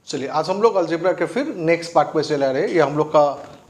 चलिए आज हम लोग अलजेब्रा के फिर नेक्स्ट पार्ट पे चले आ रहे हैं। ये हम लोग का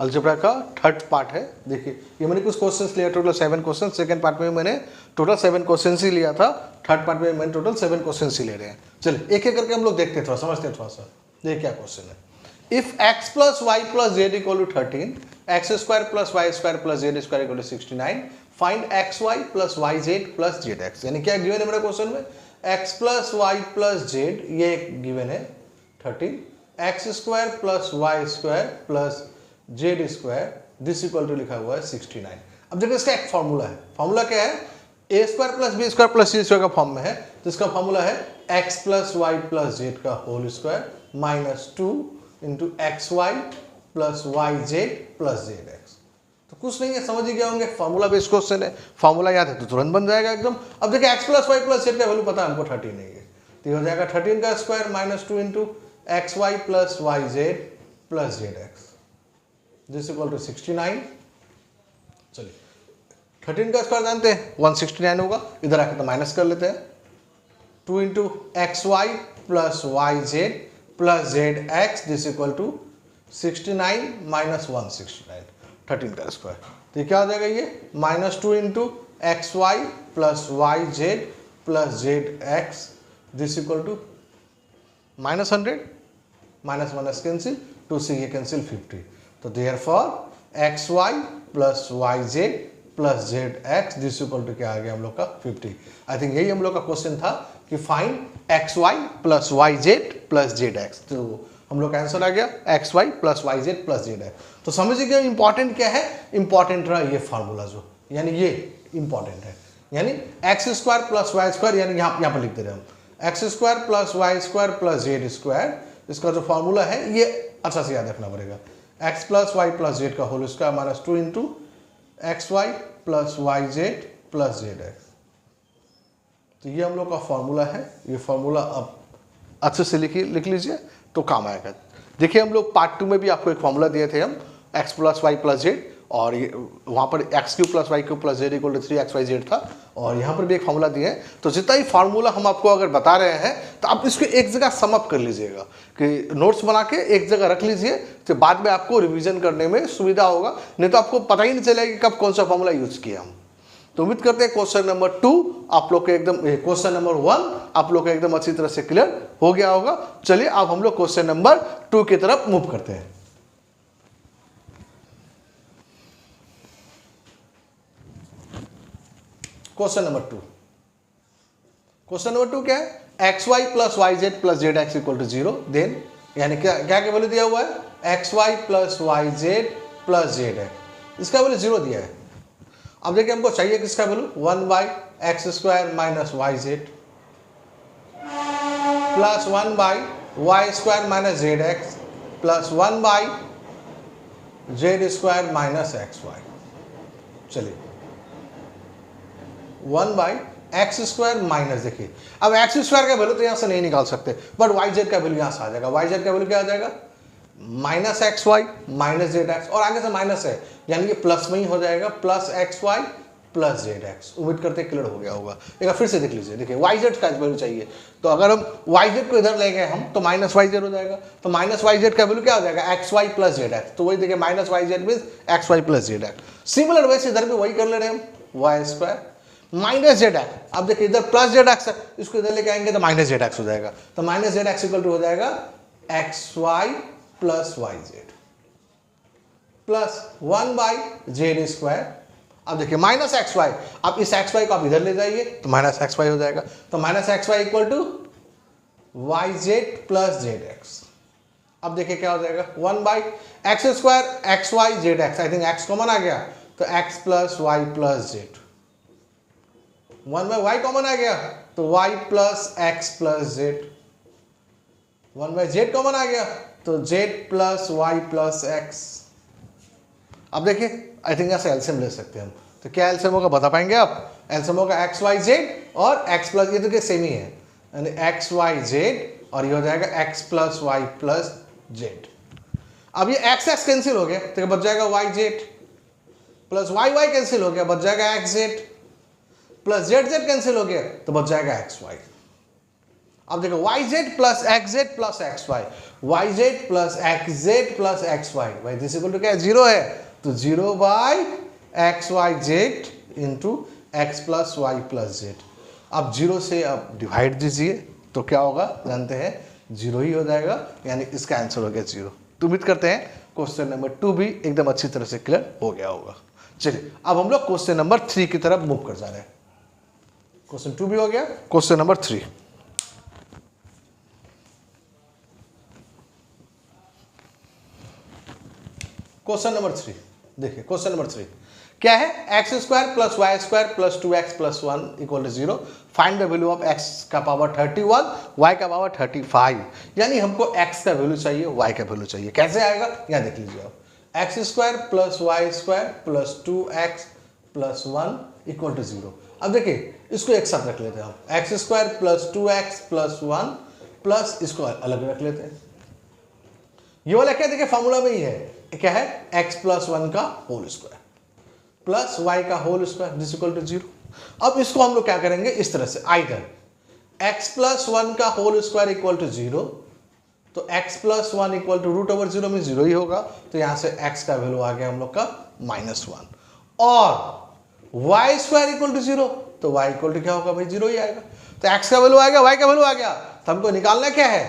अलजेब्रा का थर्ड पार्ट है। देखिए ये मैंने कुछ क्वेश्चंस लिया, टोटल 7 क्वेश्चन। सेकंड पार्ट में मैंने टोटल 7 क्वेश्चंस ही लिया था, थर्ड पार्ट में मैंने टोटल 7 क्वेश्चंस ही ले रहे हैं। चलिए एक एक करके हम लोग देखते हैं, थोड़ा समझते हैं थोड़ा सा। देखिए क्या क्वेश्चन है। If x plus Y plus Z equal to 13, X square plus Y square plus Z square equal to 69, find x Y plus Y Z plus Z X. यानी क्या गिवन है मेरे क्वेश्चन में, x plus Y plus Z, ये given है 13, X square plus Y square plus Z square this equal to लिखा हुआ है 69। अब देखिए इसका एक फॉर्मूला है। फॉर्मूला क्या है, a square plus b square plus c square का फॉर्म में है। तो इसका फॉर्मूला है x plus Y plus z का whole square minus 2 into x Y plus Y Z plus Z x. तो कुछ नहीं है, समझ ही गए होंगे, फॉर्मूला बेस्ड क्वेश्चन है, फॉर्मूला याद है तो तुरंत बन जाएगा एकदम। अब देखिए x plus Y plus z का वैल्यू पता है हमको 13 नहीं है, तो ये हो जाएगा 13 का square minus 2 into x Y plus Y Z plus Z x this equal to 69। चलिए 13 का स्क्वायर जानते हैं 169 होगा, इधर आके तो माइनस कर लेते हैं। 2 into x Y plus Y Z plus Z x this equal to 69 minus 169, 13 का स्क्वायर। तो ये क्या हो जाएगा, ये minus 2 into x Y plus Y Z plus Z x this equal to minus 100 minus minus cancel, 2 से ये cancel 50। तो therefore x Y plus Y Z plus Z x this equal to क्या आ गया हम लोग का 50। आई थिंक यही हम लोग का क्वेश्चन था कि find x Y plus Y Z plus Z x. तो हम लोग का आंसर आ गया x Y plus Y Z plus Z x. तो समझिए कि इंपॉर्टेंट क्या है, इंपॉर्टेंट रहा ये फार्मूला जो, यानी ये इंपॉर्टेंट है। यानी x square plus Y square, यानी यहाँ पर लिख दे रहे हम x square plus Y square plus Z square, इसका जो फॉर्मूला है ये अच्छा से याद रखना पड़ेगा। X plus Y plus z का whole square minus 2 into x Y plus Y Z plus Z x. तो ये हम लोग का फॉर्मूला है। ये फॉर्मूला अब अच्छे से लिख लीजिए तो काम आएगा। देखिए हम लोग पार्ट 2 में भी आपको एक फॉर्मूला दिए थे हम, x plus Y plus z, और ये वहाँ पर x cube plus y cube plus Z equal to 3xyz था, और यहाँ पर भी एक फार्मूला दिए हैं। तो जितना ही फार्मूला हम आपको अगर बता रहे हैं तो आप इसको एक जगह सम अप कर लीजिएगा, कि नोट्स बना के एक जगह रख लीजिए, तो बाद में आपको रिवीजन करने में सुविधा होगा, नहीं तो आपको पता ही नहीं चलेगा कि कब कौन सा फार्मूला यूज किया हम। तो उम्मीद करते हैं क्वेश्चन नंबर 2 आप लोग के एकदम, क्वेश्चन नंबर 1 आप लोग का एकदम अच्छी तरह से क्लियर हो गया होगा। चलिए अब हम लोग क्वेश्चन नंबर 2 की तरफ मूव करते हैं। क्वेश्चन नंबर 2, क्वेश्चन नंबर 2 क्या है, x Y plus Y Z plus Z x equal to 0, then यानी क्या क्या वैल्यू दिया हुआ है, x Y plus Y Z plus Z x, इसका वैल्यू 0 दिया है। अब देखिए हमको चाहिए किसका value, 1 by x square minus y Z plus 1 by y square minus z x plus 1 by z square minus x y. चलिए 1 बाई एक्स स्क्वायर माइनस, देखिए अब एक्स स्क्वायर का वैल्यू तो यहाँ से नहीं निकाल सकते, बट वाई जेड का वैल्यू यहाँ से आ जाएगा। वाई जेड का वैल्यू क्या आ जाएगा, minus x y minus z x, और आगे से माइनस है यानी कि प्लस में ही हो जाएगा, plus x Y plus Z x. उम्मीद करते हैं क्लियर हो गया होगा। एक बार फिर से देख लीजिए, देखिए वाई जेड का वैल्यू चाहिए, तो अगर हम वाई जेड को इधर ले गए हम तो माइनस वाई जेड हो जाएगा, तो माइनस वाई जेड का वैल्यू क्या हो जाएगा, x Y plus Z x. तो वही देखिए minus y z mean x Y plus Z x. Similar वैसे इधर भी वही कर ले रहे हैं हम, y square minus z x. अब देखिए इधर प्लस जेड एक्स है, इसको इधर लेके आएंगे तो माइनस जेड एक्स हो जाएगा, तो minus z x equal to हो जाएगा x Y plus Y Z plus 1 by z square. अब देखिए माइनस एक्स वाई, अब इस एक्स वाई को आप इधर ले जाइए तो माइनस एक्स वाई हो जाएगा, तो minus x y equal to y Z plus Z x. अब देखिए क्या हो जाएगा, 1 by x square x y z x, I think x common आ गया तो x plus Y plus z, 1 by y common आ गया तो y plus x plus z, 1 by z common आ गया तो z plus Y plus x. अब देखिए आई थिंक ऐसे एलसीएम ले सकते हैं हम, तो क्या एलसीएम होगा बता पाएंगे आप, एलसीएम होगा एक्स वाई जेड और एक्स प्लस, ये तो क्या सेम ही है, यानी एक्स वाई जेड और ये हो जाएगा x plus Y plus z. अब ये एक्स एक्स कैंसिल हो गया तो बच जाएगा y Z, plus y y cancel हो गया बच जाएगा x z, plus z z cancel हो गया तो बच जाएगा एक्स वाई। अब देखो y Z plus x z plus x y, y Z plus x z plus x y, y this equal to क्या है, जीरो है, तो zero by x y z into x plus Y plus z. अब zero से अब divide दीजिए तो क्या होगा, जानते हैं जीरो ही हो जाएगा, यानी इसका आंसर हो गया जीरो। तो उम्मीद करते हैं क्वेश्चन नंबर 2 भी एकदम अच्छी तरह से क्लियर हो गया होगा। चलिए अब हम लोग क्वेश्चन नंबर 3 की तरफ मूव कर जा रहे हैं। क्वेश्चन 2 भी हो गया, क्वेश्चन नंबर 3। क्वेश्चन नंबर 3 देखिए, क्वेश्चन नंबर 3 क्या है, x square plus Y square plus 2x plus 1 equal to 0, find the value of x का पावर 31, y का पावर 35। यानी हमको x का वैल्यू चाहिए, y का वैल्यू चाहिए। कैसे आएगा, यहाँ देख लीजिए आप, x square plus Y square plus 2x plus 1 equal to 0। अब देखिए इसको एक साथ रख लेते हैं हम, x square plus 2x plus 1 plus इसको अलग रख लेते हैं। ये वाला क्या देखिए फॉर्मूला में ही है, क्या है, x प्लस 1 का होल स्क्वायर प्लस y का whole square this equal to 0। अब इसको हम लोग क्या करेंगे इस तरह से, आइदर x प्लस 1 का होल स्क्वायर इक्वल टू 0, तो x plus 1 equal to root over 0 में 0 ही होगा, तो यहां से x का वैल्यू आ गया हम लोग का -1, और y स्क्वायर इक्वल टू 0, तो y इक्वल टू क्या होगा भाई, 0 ही आएगा। तो x का वैल्यू आ गया, y का वैल्यू आ गया, तो हमको निकालना क्या है,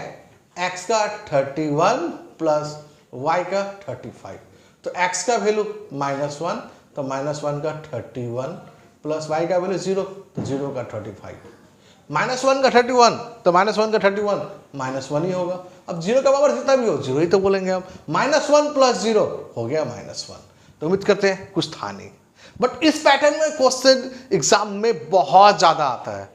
x का 31 प्लस y का 35, तो x का वैल्यू -1, तो -1 का 31 प्लस y का वैल्यू 0, तो 0 का 35, -1 का 31, तो -1 का 31 -1 ही होगा। अब 0 का पावर जितना भी हो 0 ही तो बोलेंगे हम, -1 प्लस 0 हो गया -1। तो उम्मीद करते हैं कुछ था नहीं, बट इस पैटर्न में क्वेश्चन एग्जाम में बहुत ज़्यादा आता है।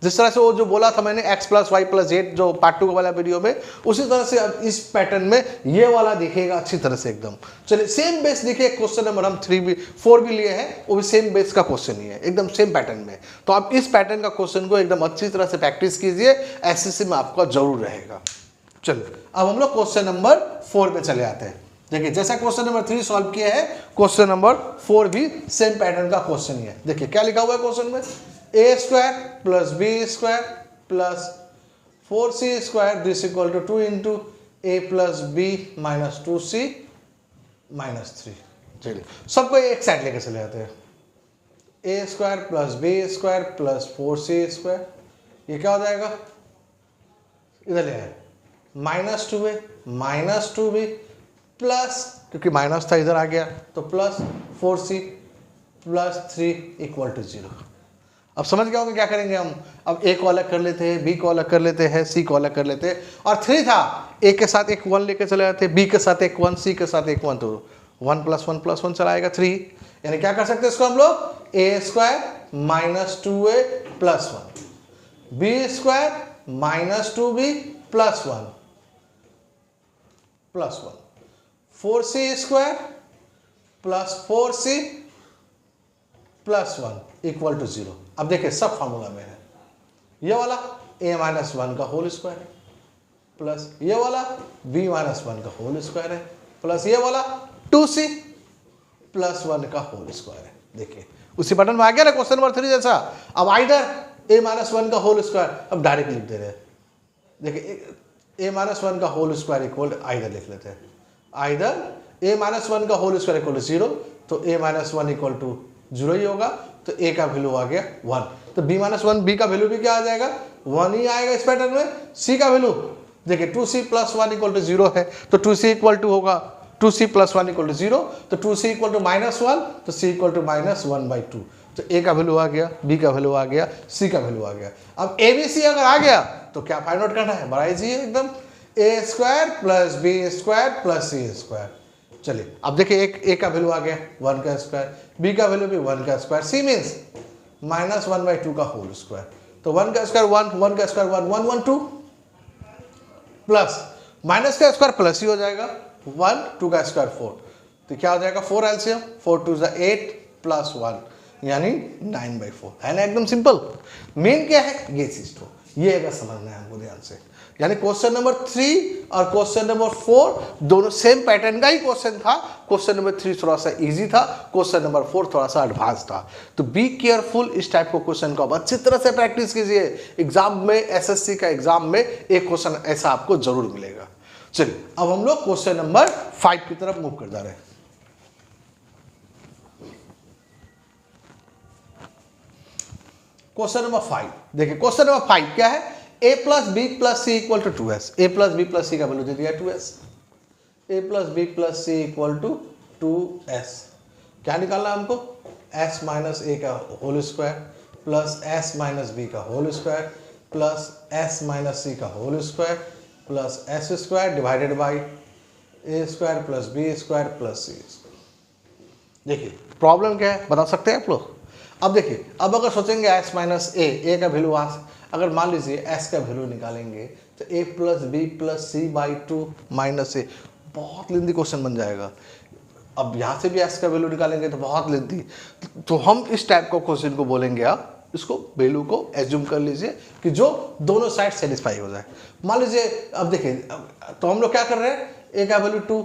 जिस तरह से वो जो बोला था मैंने x plus Y plus z जो पार्ट 2 वाला वीडियो में, उसी तरह से अब इस पैटर्न में ये वाला दिखेगा अच्छी तरह से एकदम। चलिए सेम बेस देखिए, क्वेश्चन नंबर हम 4 भी लिए हैं, वो भी सेम बेस का क्वेश्चन ही है, एकदम सेम पैटर्न में। तो आप इस पैटर्न का क्वेश्चन को एकदम अच्छी तरह से प्रैक्टिस कीजिए, एसएससी में आपका जरूर रहेगा। चलिए अब हम लोग क्वेश्चन नंबर 4 पे चले आते हैं। देखिए जैसा क्वेश्चन नंबर 3 सॉल्व किया है, क्वेश्चन नंबर 4 भी सेम पैटर्न का क्वेश्चन ही है। देखिए क्या लिखा हुआ है क्वेश्चन में, a square plus b square plus 4c square this equal to 2 into a plus b minus 2c minus 3। चलिए सबको एक साइड लेके चले जाते हैं, a square plus b square plus 4c square, ये क्या हो जाएगा, इधर ले आए, -2a माइनस 2b प्लस, क्योंकि माइनस था इधर आ गया, तो plus 4c plus 3 equal to 0। अब समझ गए होंगे क्या करेंगे हम, अब a को अलग कर लेते हैं, b को अलग कर लेते हैं, c को अलग कर लेते हैं, और 3 था, a के साथ एक 1 लेके चले जाते हैं, b के साथ एक 1, c के साथ एक 1, तो 1 प्लस 1 प्लस 1 चला आएगा 3। यानी क्या कर सकते हैं इसको हम लोग, a square minus 2a plus 1, b square minus 2b plus 1 plus 1, 4c square plus 4c plus 1 equal to 0। अब देखिए सब फॉर्मूला में है, ये वाला a माइनस 1 का होल स्क्वायर है, प्लस ये वाला b माइनस 1 का होल स्क्वायर है, प्लस ये वाला 2c प्लस 1 का होल स्क्वायर है। देखिए उसी पैटर्न में आ गया ना क्वेश्चन नंबर 3 जैसा। अब आइदर a माइनस 1 का होल स्क्वायर, अब डायरेक्ट लिख दे रहे हैं, देखिए a माइनस 1 का होल स्क्वायर इक्वल आइदर लिख लेते हैं, आइदर a माइनस 1 का होल स्क्वायर इक्वल टू 0, तो a माइनस 1 इक्वल टू 0 ही होगा, तो a का वैल्यू आ गया 1, तो b माइनस 1 b का वैल्यू भी क्या आ जाएगा, 1 ही आएगा इस पैटर्न में। c का वैल्यू देखिए 2c प्लस 1 इक्वल टू 0 है, तो 2c इक्वल टू होगा 2c प्लस 1 इक्वल टू 0, तो 2c इक्वल टू -1, तो c इक्वल टू -1/2, तो a का वैल्यू आ गया, b का वैल्यू आ गया, c का वैल्यू आ गया। अब a b c अगर आ गया तो क्या फाइंड आउट करना है, बड़ा इजी है एकदम, a square plus b square plus c square. चलिए अब देखिए एक a का वैल्यू आ गया 1 का स्क्वायर, b का वैल्यू भी 1 का स्क्वायर, c मीन्स -1/2 का होल स्क्वायर, तो 1 का स्क्वायर 1, 1 का स्क्वायर 1, 1 1 2 प्लस माइनस का स्क्वायर प्लस ही हो जाएगा 1, 2 का स्क्वायर 4, तो क्या हो जाएगा 4 एलसीएम, 4 2 8 प्लस 1 यानी 9/4 है ना, एकदम सिंपल। मेन क्या है ये चीज, तो ये अगर समझना है हमको ध्यान से। यानी क्वेश्चन नंबर 3 और क्वेश्चन नंबर 4 दोनों सेम पैटर्न का ही क्वेश्चन था। क्वेश्चन नंबर 3 थोड़ा सा इजी था, क्वेश्चन नंबर 4 थोड़ा सा एडवांस था। तो बी केयरफुल, इस टाइप को क्वेश्चन को आप अच्छी तरह से प्रैक्टिस कीजिए। एग्जाम में, एसएससी का एग्जाम में एक क्वेश्चन ऐसा आपको जरूर मिलेगा। चलिए अब हम लोग क्वेश्चन नंबर 5 की तरफ मूव कर जा रहे हैं। क्वेश्चन नंबर 5 देखिए, क्वेश्चन नंबर 5 क्या है, a plus b plus c equal to 2s। A plus b plus c का वैल्यू दे दिया 2s। A plus b plus c equal to 2s। क्या निकालना है हमको, s माइनस ए का whole square plus s minus b का whole square plus s minus c का whole square plus s square divided by a square plus b square plus c. देखिए problem क्या है बता सकते हैं आप लोग। अब देखिए, अब अगर सोचेंगे s माइनस ए का वैल्यू अगर मान लीजिए s का वैल्यू निकालेंगे तो a plus b plus c by 2 minus a, बहुत लेंदी क्वेश्चन बन जाएगा। अब यहाँ से भी s का वैल्यू निकालेंगे तो बहुत लेंदी, तो हम इस टाइप का क्वेश्चन को बोलेंगे, आप इसको वैल्यू को एज्यूम कर लीजिए कि जो दोनों साइड सेटिस्फाई हो जाए। मान लीजिए अब देखिए, तो हम लोग क्या कर रहे हैं, a का वैल्यू 2,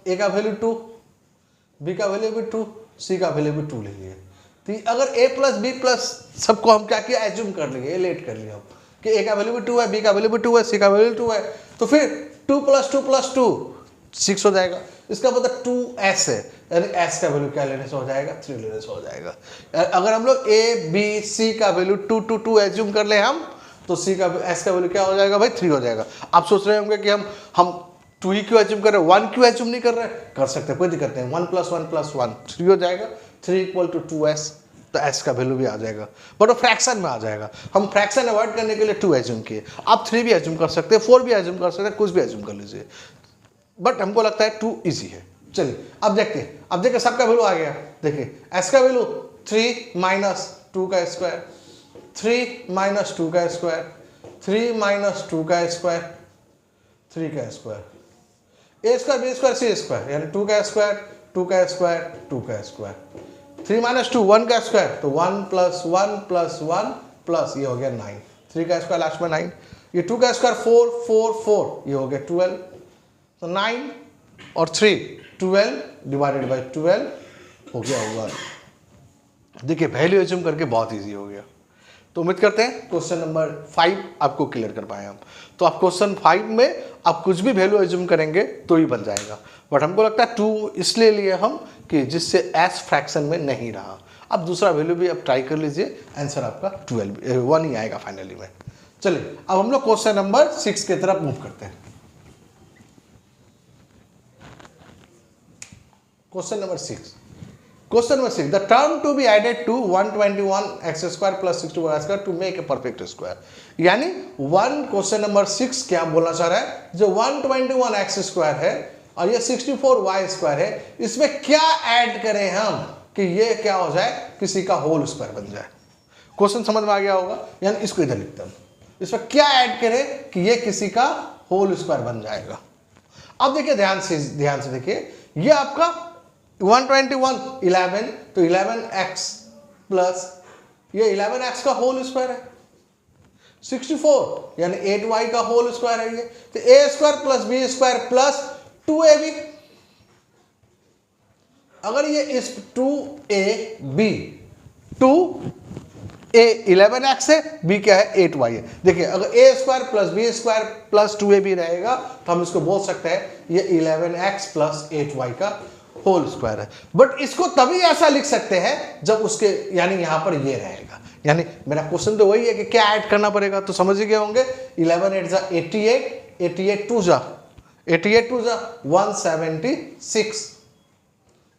a का वैल्यू 2, b का वैल्यू भी 2, c का वैल्यू भी 2 ले लिए। तो अगर a प्लस बी प्लस सबको हम क्या किया, एज्यूम कर लिए, लेट कर लिया हम कि a का वैल्यू भी 2 है, b का वैल्यू भी 2 है, c का वैल्यू 2 है, तो फिर 2 प्लस 2 प्लस 2 6 हो जाएगा। इसका मतलब 2s है, यानी s का वैल्यू क्या लेने से हो जाएगा, 3 लेने से हो जाएगा। अगर हम लोग a b c का वैल्यू 2 2 2 एज्यूम कर ले हम, तो c का s का वैल्यू क्या हो जाएगा भाई, 3 हो जाएगा। आप सोच रहे होंगे कि हम 2 ही क्यों एज्यूम कर रहे हैं, 1 क्यों एज्यूम नहीं कर रहे हैं, कर सकते हैं, कोई दिक्कत नहीं। 1 प्लस 1 प्लस 1 3 हो जाएगा, 3 इक्वल टू 2s, तो s का वैल्यू भी आ जाएगा, बट वो फ्रैक्शन में आ जाएगा। हम फ्रैक्शन अवॉइड करने के लिए 2 एज्यूम किए, आप 3 भी एज्यूम कर सकते हैं, 4 भी एज्यूम कर सकते हैं, कुछ भी एज्यूम कर लीजिए, बट हमको लगता है 2 इजी है। चलिए अब देखते हैं, अब देखिए सबका वैल्यू आ गया। देखिए s का वैल्यू 3 माइनस 2 का स्क्वायर, 3 माइनस 2 का स्क्वायर, 3 माइनस 2 का स्क्वायर, 3 का square, a square b square c square, यानी 2 का स्क्वायर 2 का स्क्वायर 2 का स्क्वायर, 3 माइनस 2 1 का स्क्वायर, तो 1 प्लस 1 प्लस 1 प्लस ये हो गया 9, 3 का स्क्वायर लास्ट में 9, ये 2 का स्क्वायर 4 4 4, ये हो गया 12, तो 9 और 3 12 डिवाइडेड बाई 12 हो गया होगा। देखिए वैल्यू एज्यूम करके बहुत इजी हो गया। तो उम्मीद करते हैं क्वेश्चन नंबर 5 आपको क्लियर कर पाए हम। तो आप क्वेश्चन 5 में आप कुछ भी वैल्यू एज्यूम करेंगे तो ही बन जाएगा, बट हमको लगता है 2 इसलिए लिए हम कि जिससे s फ्रैक्शन में नहीं रहा। अब दूसरा वैल्यू भी आप ट्राई कर लीजिए, आंसर आपका 1 ही आएगा फाइनली में। चलिए अब हम लोग क्वेश्चन नंबर 6 की तरफ मूव करते हैं। Question number 6, Question number 6. The term to be added to 121x square plus 64y square to make a perfect square. यानी 1 क्वेश्चन नंबर 6 क्या बोलना चाह रहा है, जो 121x स्क्वायर है और ये 64y स्क्वायर है, इसमें क्या ऐड करें हम कि ये क्या हो जाए, किसी का होल स्क्वायर बन जाए। क्वेश्चन समझ में आ गया होगा, यानी इसको इधर लिखता हूं, इसमें क्या ऐड करें कि ये किसी का होल स्क्वायर बन जाएगा। अब देखिए ध्यान से देखिए, ये आपका 121 11, तो 11x प्लस ये 11x का होल स्क्वायर है, 64 यानी 8y का होल स्क्वायर है ये, तो a square plus b square plus 2ab। अगर ये इस 2ab 2a 11x है, b क्या है 8y है। देखिए अगर a square plus b square plus 2ab रहेगा तो हम इसको बोल सकते हैं ये 11x प्लस 8y का होल स्क्वायर है। बट इसको तभी ऐसा लिख सकते हैं जब उसके यानी यहां पर ये रहेगा, यानी मेरा क्वेश्चन तो वही है कि क्या ऐड करना पड़ेगा, तो समझ ही गए होंगे। 11 8 जा 88, 88 2 जा 176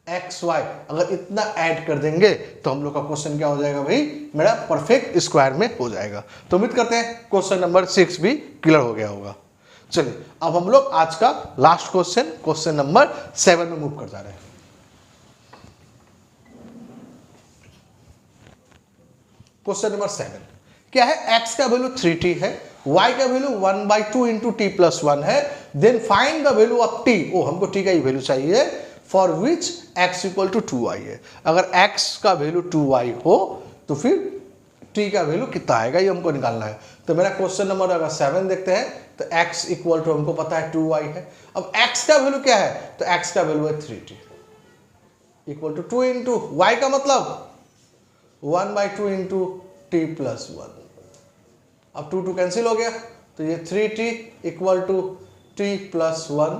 xy, अगर इतना ऐड कर देंगे तो हम लोग का क्वेश्चन क्या हो जाएगा भाई, मेरा परफेक्ट स्क्वायर में हो जाएगा। तो उम्मीद करते हैं क्वेश्चन नंबर 6 भी क्लियर हो गया होगा। चलिए अब हम लोग आज का लास्ट क्वेश्चन नंबर 7 में मूव कर जा रहे हैं। क्वेश्चन नंबर 7 क्या है, x का वैल्यू 3t है, y का वैल्यू 1/2 इंटू टी प्लस 1 है, then find the value of t, हमको t का ही वैल्यू चाहिए, for which x equal to 2y है। अगर x का वैल्यू 2y हो तो फिर t का वैल्यू कितना आएगा ये हमको निकालना है। तो मेरा क्वेश्चन नंबर अगर 7 देखते हैं तो x इक्वल टू हमको पता है 2y है। अब x का वैल्यू क्या है, तो x का वैल्यू है 3t equal to 2 into y का मतलब 1/2 इंटू टी प्लस 1। अब 2 कैंसिल हो गया, तो ये 3t equal to t plus 1,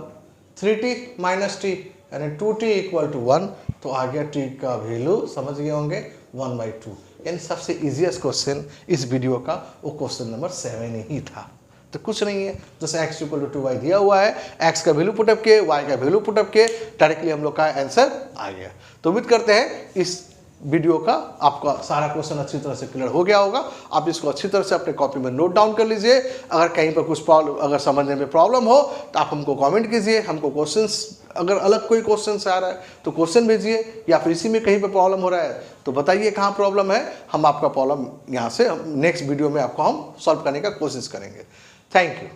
3t minus t यानी 2t इक्वल टू 1। तो आ गया t का वैल्यू, समझ गए होंगे 1/2। यानी सबसे इजीएस्ट क्वेश्चन इस वीडियो का वो क्वेश्चन नंबर 7 ही था। तो कुछ नहीं है, जैसे x इक्वल टू 2y दिया हुआ है, x का वैल्यू पुटअप किए, y का वैल्यू पुटअप किए, डायरेक्टली हम लोग का आंसर आ गया। तो उम्मीद करते हैं इस वीडियो का आपका सारा क्वेश्चन अच्छी तरह से क्लियर हो गया होगा। आप इसको अच्छी तरह से अपने कॉपी में नोट डाउन कर लीजिए। अगर कहीं पर कुछ प्रॉब्लम, अगर समझने में प्रॉब्लम हो तो आप हमको कमेंट कीजिए। हमको क्वेश्चंस, अगर अलग कोई क्वेश्चन आ रहा है तो क्वेश्चन भेजिए, या फिर इसी में कहीं पर प्रॉब्लम हो रहा है तो बताइए कहाँ प्रॉब्लम है। हम आपका प्रॉब्लम यहाँ से नेक्स्ट वीडियो में आपको हम सॉल्व करने का कोशिश करेंगे। Thank you.